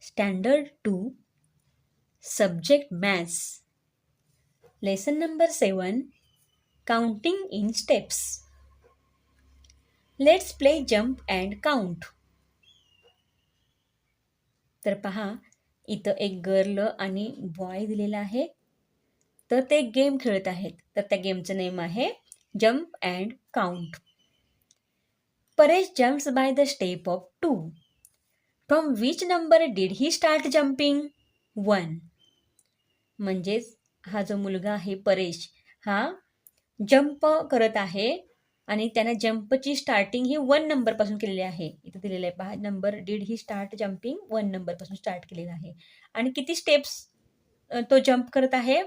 Standard 2, Subject Maths. Lesson number 7, Counting in Steps. Let's play jump and count. तर पहा, इथं एक girl आणि बॉय दिलेला आहे. तर ते गेम खेळत आहेत. तर त्या गेमचं नेम आहे jump and count. Paresh jumps by the step of 2. From which number did he start jumping? 1. म्हणजेच हा जो मुलगा आहे परेश, हा जम्प करत आहे आणि त्यानं जम्पची स्टार्टिंग ही 1 नंबरपासून केलेली आहे. इथं दिलेलं आहे पहा, number did he start jumping 1 नंबरपासून स्टार्ट केलेलं आहे. आणि किती स्टेप्स तो जम्प करत आहे?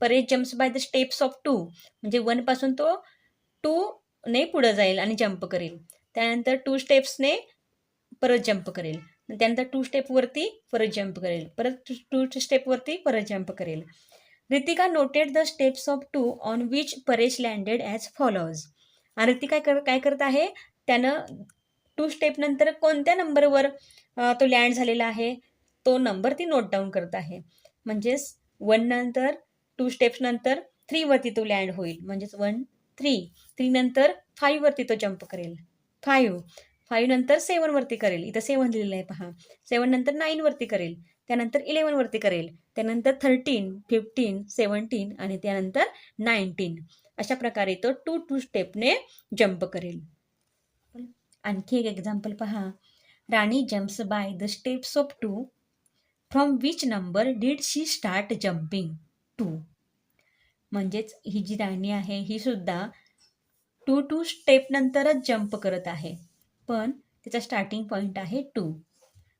Paresh jumps by the steps of 2, म्हणजे 1 पासून तो 2 ने पुढे जाईल आणि जम्प करेल. त्यानंतर 2 स्टेप्सने परत जम्प करेल. त्यानंतर 2 स्टेपवरती परत जम्प करेल. परत 2 स्टेपवरती परत जम्प करेल. Ritika noted the steps of 2 on which Paresh landed as follows. आणि रितिका काय करत आहे? त्यानं 2 स्टेप नंतर कोणत्या नंबरवर तो लँड झालेला आहे, तो नंबर ती नोट डाऊन करत आहे. म्हणजेच 1 नंतर 2 स्टेप्स नंतर 3 वरती तो लँड होईल. म्हणजेच 1 3 नंतर 5 वरती तो जम्प करेल. 5 नंतर 7 वरती करेल. इथं 7 लिहिलेलं आहे पहा. 7 नंतर 9 वरती करेल. त्यानंतर 11 वरती करेल. त्यानंतर 13, 15, 17 आणि त्यानंतर 19. अशा प्रकारे तो 2 स्टेपने जम्प करेल. आणखी एक एक्झाम्पल पहा. Rani jumps by the steps of 2. From which number did she start jumping? 2. म्हणजेच ही जी राणी आहे ही सुद्धा 2 स्टेप नंतरच जम्प करत आहे, पण तिचा स्टार्टिंग पॉईंट आहे 2.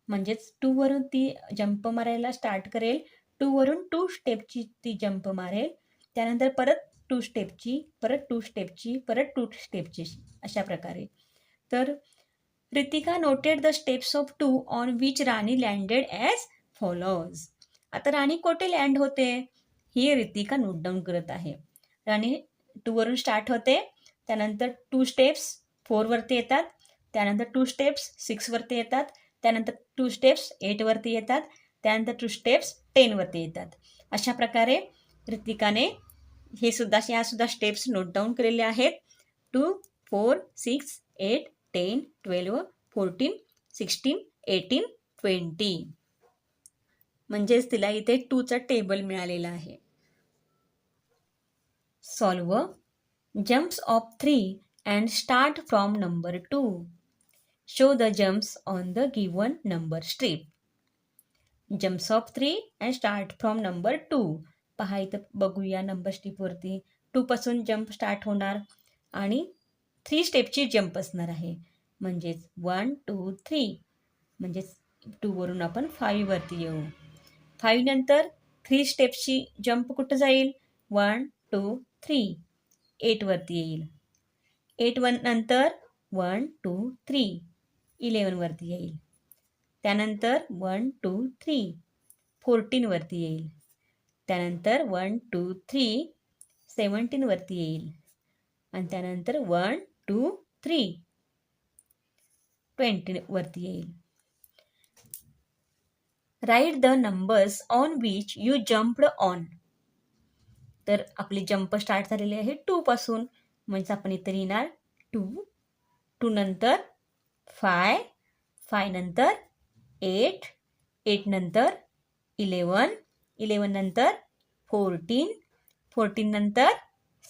म्हणजेच 2 वरून ती जम्प मारायला स्टार्ट करेल. 2 वरून 2 स्टेपची ती जम्प मारेल. त्यानंतर परत 2 स्टेपची, परत 2 स्टेपची, परत 2 स्टेपची, अशा प्रकारे. तर Ritika noted the steps of 2 on which Rani landed as follows. आता राणी कोठे लँड होते ही रितिका नोट डाऊन करत आहे. राणी 2 वरून स्टार्ट होते. त्यानंतर 2 स्टेप्स 4 वरती येतात. त्यानंतर 2 स्टेप्स 6 वरती येतात. त्यानंतर 2 स्टेप्स 8 वरती येतात. त्यानंतर 2 स्टेप्स 10 वरती येतात. अशा प्रकारे रितिकाने ह्या सुद्धा स्टेप्स नोट डाऊन केलेले आहेत. 2, 4, 6, 8, 10, 12, 14, 16, 18, 20. म्हणजेच तिला इथे 2चा टेबल मिळालेला आहे. Solve. Jumps of 3 and start from number 2. Show the jumps on the given number strip. Jumps of 3 and start from number 2. पहा इथं बघूया नंबर स्ट्रीपवरती 2 पासून जम्प स्टार्ट होणार आणि 3 स्टेपची जम्प असणार आहे. म्हणजेच 1, 2, 3. म्हणजेच 2 वरून आपण 5 वरती येऊ. 5 नंतर 3 स्टेप्सची जम्प कुठं जाईल? 1, 2, 3. 8 वरती येईल. 8 नंतर 1, 2, 3. 11 वरती येईल. त्यानंतर 1, 2, 3. 14 वरती येईल. त्यानंतर 1, 2, 3. 17 वरती येईल. आणि त्यानंतर 1, 2, 3. 20 वरती येईल. Right the numbers on which you jumped on. तर आपली जम्प स्टार्ट झालेली आहे 2 पासून. म्हणजे आपण इथे लिहिणार 2. 2 नंतर 5. 5 नंतर 8. 8 नंतर 11. 11 नंतर 14. 14 नंतर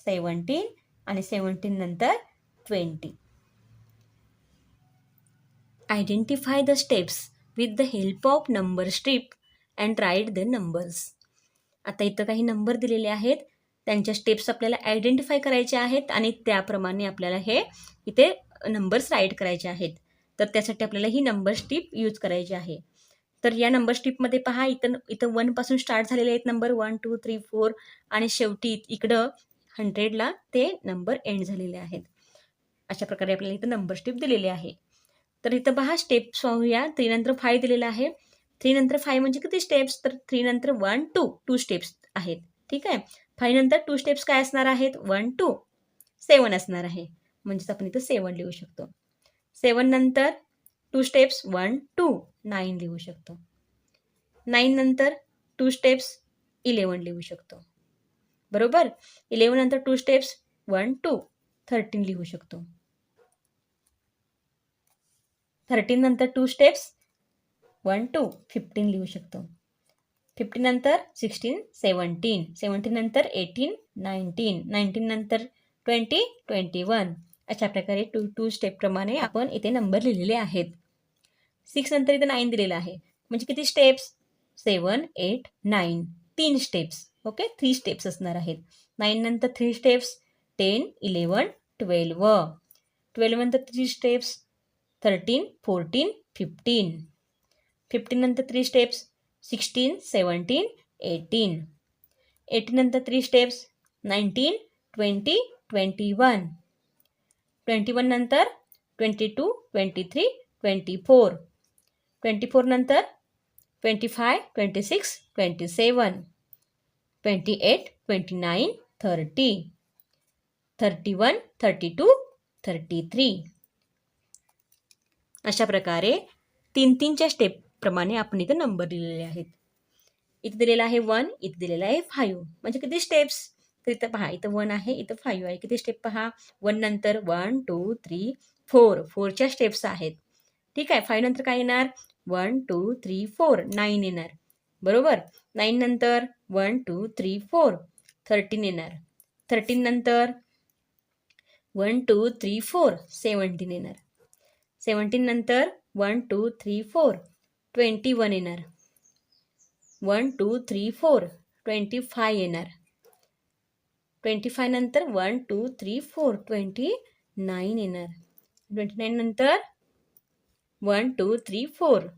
17 आणि 17 नंतर 20. Identify the steps with the help of number strip and write the numbers. आता इथं काही नंबर दिलेले आहेत, त्यांच्या स्टेप्स आपल्याला आयडेंटिफाय करायचे आहेत आणि त्याप्रमाणे आपल्याला हे इथे नंबर्स राईट करायचे आहेत. तर त्यासाठी आपल्याला ही नंबर स्ट्रीप यूज करायची आहे. तर या नंबर स्ट्रीपमध्ये पहा, इथं 1 पासून स्टार्ट झालेले आहेत नंबर 1, 2, 3, 4 आणि शेवटी इकडं 100ला ते नंबर एंड झालेले आहेत. अशा प्रकारे आपल्याला इथं नंबर स्ट्रीप दिलेली आहे. तर इथं पहा स्टेप्स पाहूया. 3 नंतर 5 दिलेला आहे. 3 नंतर 5 म्हणजे किती स्टेप्स? तर 3 नंतर 1, 2 स्टेप्स आहेत. ठीक आहे. 5 नंतर 2 स्टेप्स काय असणार आहेत? 1, 2, 7 असणार आहे. म्हणजेच आपण इथं 7 लिहू शकतो. 7 नंतर 2 स्टेप्स 1, 2, 9 लिहू शकतो. 9 नंतर 2 स्टेप्स 11 लिहू शकतो. बरोबर? 11 नंतर 2 स्टेप्स 1, 2. 13 लिहू शकतो. 13 नंतर 2 स्टेप्स 1, 2. 15 लिहू शकतो. 15 नंतर 16, 17. 17 नंतर 18, 19. 19 नंतर 20, 21. अशा प्रकारे 2 स्टेपप्रमाणे आपण इथे नंबर लिहिलेले आहेत. 6 नंतर इथे 9 दिलेलं आहे. म्हणजे किती स्टेप्स? 7, 8, 9. 3 स्टेप्स. ओके, 3 स्टेप्स असणार आहेत. 9 नंतर 3 स्टेप्स 10, 11, 12. 12 नंतर 3 स्टेप्स 13, 14, 15. 15 नंतर 3 स्टेप्स 16, 17, 18. 18 नंतर 3 स्टेप्स 19, 20, 21. 21 नंतर 22, 23, 24. 24 नंतर 25, 26, 27. 28, 29, 30. 31, 32, 33. अशा प्रकारे 3-3च्या स्टेपप्रमाणे आपण इथे नंबर दिलेले आहेत. इथे दिलेला आहे 1, इथे दिलेला आहे 5. म्हणजे किती स्टेप्स? तर इथं पहा, इथं 1 आहे, इथं 5 आहे. किती स्टेप पहा? 1 नंतर 1, 2, 3, 4. 4च्या स्टेप्स आहेत. ठीक आहे. 5 नंतर काय येणार? 1, 2, 3, 4. 9 येणार. बरोबर? 9 नंतर 1, 2, 3, 4. 13 येणार. 13 नंतर 1, 2, 3, 4. 17 येणार. 17 नंतर 1, 2, 3, 4. 21 येणार. 1, 2, 3, 4. 25 येणार. 25 नंतर 1, 2, 3, 4. 29 येणार. 29 नंतर 1, 2, 3, 4.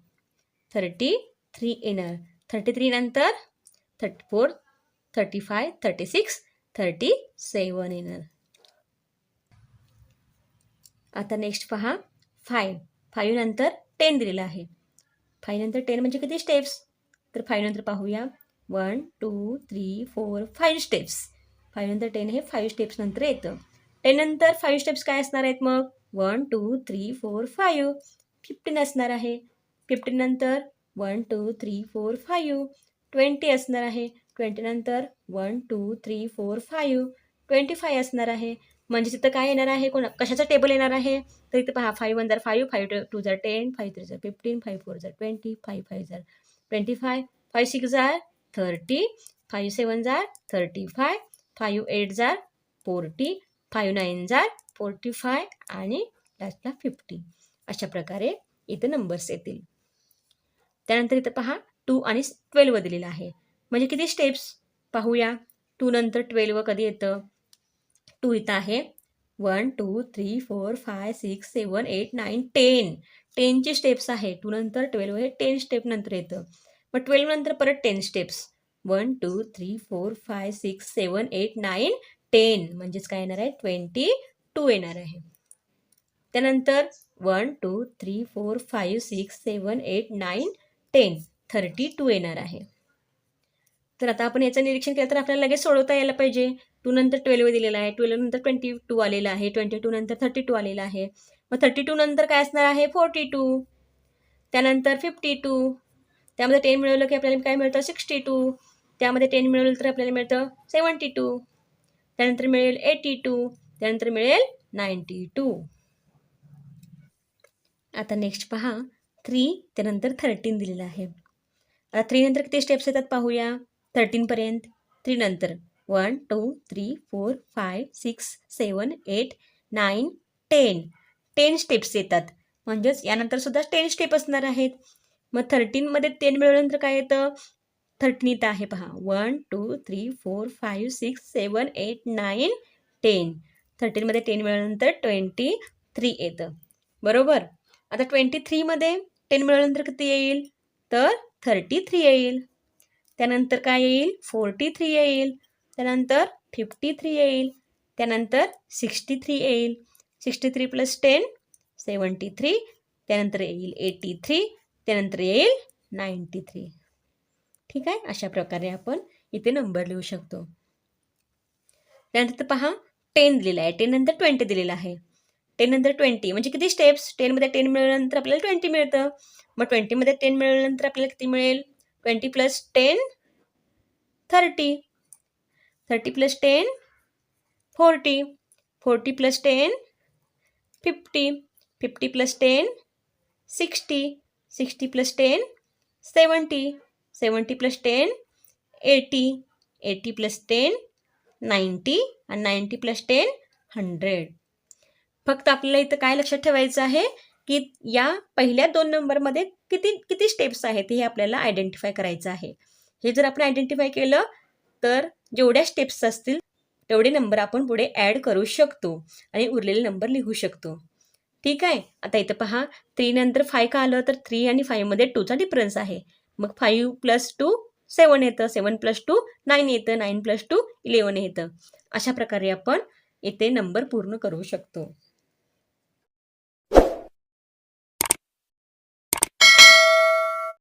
33 येणार. 33 नंतर 34, 35, 36, 37 येणार. आता नेक्स्ट पहा 5. 5 नंतर 10 दिलेलं आहे. 5 नंतर 10 म्हणजे किती स्टेप्स? तर 5 नंतर पाहूया. 1, 2, 3, 4, 5 स्टेप्स. 5 नंतर 10 हे 5 स्टेप्स नंतर येतं. 10 नंतर 5 स्टेप्स काय असणार आहेत मग? 1, 2, 3, 4, 5. 15 असणार आहे. 15 नंतर 1, 2, 3, 4, 5. 20 असणार आहे. 20 नंतर 1, 2, 3, 4, 5. 25 असणार आहे. म्हणजे तिथं काय येणार आहे? कशाचं टेबल येणार आहे? तर इथं पहा 5 1 5, 5 2 10, 5 3 15, 5 4 20, 5 5 25, 5 6 30, 5 7 35, 5 8 40, 5 9 45 आणि लास्टला 50. अशा प्रकारे इथे नंबर्स येतील. त्यानंतर इथं पहा 2 आणि 12 दिलेलं आहे. म्हणजे किती स्टेप्स पाहूया. 2 नंतर 12 कधी येतं? 2 इथं आहे. 1, 2, 3, 4, 5, 6, 7, 8, 9, 10. 10ची स्टेप्स आहे. 2 नंतर 12 हे 10 स्टेप नंतर येतं. मग 12 नंतर परत 10 स्टेप्स. 1, 2, 3, 4, 5, 6, 7, 8, 9, 10. म्हणजेच काय येणार आहे? 22 येणार आहे. त्यानंतर 1, 2, 3, 4, 5, 6, 7, 8, 9, 10. 32 येणार आहे. तर आता आपण याचं निरीक्षण केलं तर आपल्याला लगेच सोडवता यायला पाहिजे. 2 नंतर 12 दिलेला आहे. 12 नंतर 22 आलेला आहे. 22 नंतर 32 आलेला आहे. मग 32 नंतर काय असणार आहे? 42. त्यानंतर 52. त्यामध्ये 10 मिळवलं की आपल्याला काय मिळतं? 62. त्यामध्ये 10 मिळवलं तर आपल्याला मिळतं 72. त्यानंतर मिळेल 82. त्यानंतर मिळेल 92. आता नेक्स्ट पहा 3 त्यानंतर 13 दिलेलं आहे. आता 3 नंतर किती स्टेप्स येतात पाहूया. 13 पर्यंत. 3 नंतर 1, 2, 3, 4, 5, 6, 7, 8, 9, 10. 10 स्टेप्स येतात. म्हणजेच यानंतर सुद्धा 10 स्टेप असणार आहेत. मग 13मध्ये 10 मिळवल्यानंतर काय येतं? 13 इथं आहे पहा. 1, 2, 3, 4, 5, 6, 7, 8, 9, 10. 13मध्ये 10 मिळवल्यानंतर 23 येतं. बरोबर? आता 23मध्ये 10 मिळवल्यानंतर किती येईल? तर 33 येईल. त्यानंतर काय येईल? 43 येईल. त्यानंतर 53 येईल. त्यानंतर 63 येईल. 63 + 10 73. त्यानंतर येईल 83. त्यानंतर येईल 93. ठीक आहे. अशा प्रकारे आपण इथे नंबर लिहू शकतो. त्यानंतर पहा 10 दिलेला आहे. 10 नंतर 20 दिलेला आहे. 10 नंतर 20 म्हणजे किती स्टेप्स? 10मध्ये 10 मिळवल्यानंतर आपल्याला 20 मिळतं. मग 20मध्ये 10 मिळवल्यानंतर आपल्याला किती मिळेल? 20 plus 10 30, 30 plus 10 40, 40 plus 10 50, 50 plus 10 60, 60 plus 10 70, 70 plus 10 80, 80 plus 10 90 आणि 90 प्लस 10 100. फक्त आपल्याला इथं काय लक्षात ठेवायचं आहे की या पहिल्या 2 नंबरमध्ये किती किती स्टेप्स आहेत हे आपल्याला आयडेंटिफाय करायचं आहे. हे जर आपण आयडेंटिफाय केलं तर जेवढ्या स्टेप्स असतील तेवढे नंबर आपण पुढे ॲड करू शकतो आणि उरलेले नंबर लिहू शकतो. ठीक आहे. आता इथं पहा 3 नंतर 5 का आलं तर 3 आणि 5 मध्ये 2चा डिफरन्स आहे. मग 5 प्लस 2 7 येतं, 7 प्लस 2 9 येतं, 9 प्लस 2 11 येतं. अशा प्रकारे आपण इथे नंबर पूर्ण करू शकतो.